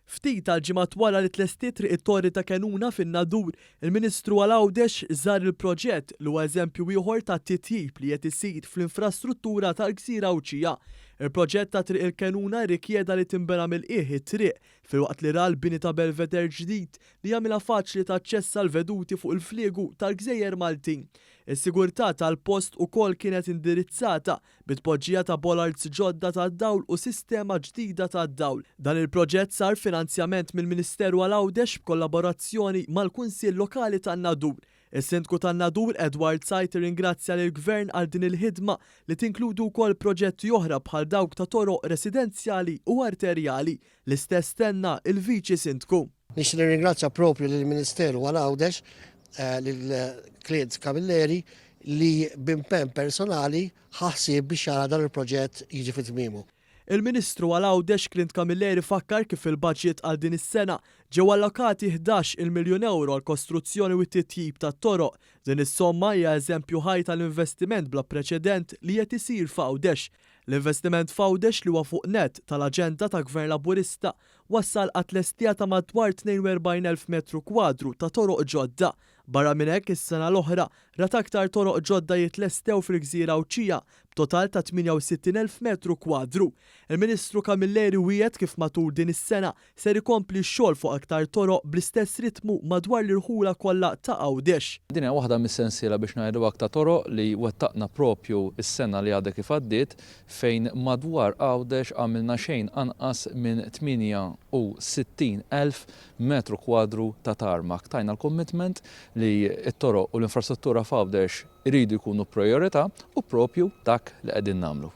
Ftit tal-ġimgħat wara li tlestiet triq it-torri ta' Kenuna fin-Nadur, il-Ministru Għal-Għawdex żar il-proġett li huwa eżempju ieħor ta' titjib li qed isir fl-infrastruttura tal-Gżira Awċija. Il-proġett ta' triq il-Kenuna rikjeda li tinbena mill-qiegħ it-triq filwaqt li ra l-bini ta' Belvedere ġdid li jagħmilha faċli taċċess għal veduti fuq il-fliegu tal-Gżejjer Maltin. Is-sigurtà tal-post ukoll kienet indirizzata bit-tpoġġija ta' bollards ġodda tad-dawl u sistema ġdida tad-dawl. Dan il-proġett sar finanzjament mill-Ministeru Għal-Għawdex b'kollaborazzjoni mal-Kunsill Lokali tan-Nadur. Is-Sindku tan-Nadur Edward Sajter ringrazzja lill-Gvern għal din il-ħidma li tinkludu wkoll proġetti oħra bħal dawk ta' toroq residenzjali u arterjali. L-istess tenna il-Viċi Sindku. Nixtieq nirringrazzja propju lill-Ministeru Għal-Għawdex lill-Klients Kamilleri li b'impenn personali ħassib biex jara dan il-proġett jiġi fit-tmiemu. Il-Ministru Għal-Għawdex Klient Kamilleri fakkar kif il-budget għal din is-sena ġew allokati 11 miljun euro għal kostruzzjoni u t-titjib tat-toroq. Din is-somma hija eżempju ħaj tal-investiment bla preċedent li qed isir f'Għawdex. L-investiment f'Għawdex li huwa fuq net tal-aġenda ta' Gvern Laburista wassal għat-tlestija ta' madwar 42,000 metru kwadru ta' toroq ġodda. Barra minn hekk is-sena l-oħra rat aktar toroq ġodda jitlestew fil-Gżira Awċija b'total ta' 68,000 metru kwadru. Il-Ministru Kamilleri wiegħed kif matul din is-sena ser ikompli x-xogħol fuq aktar toroq bl-istess ritmu madwar l-irħula kollha ta' Għawdex. Din hija waħda mis-sensiela biex ngħidu aktar toroq li wettaqna propju s-sena li għadha kif għaddiet fejn madwar Għawdex għamilna xejn anqas minn 68,000 metru kwadru ta' tarmak. Tajna l-commitment li t-toroq u l-infrastruttura f'Għawdex iridu jkunu priorità u propju dak li qegħdin nagħmlu.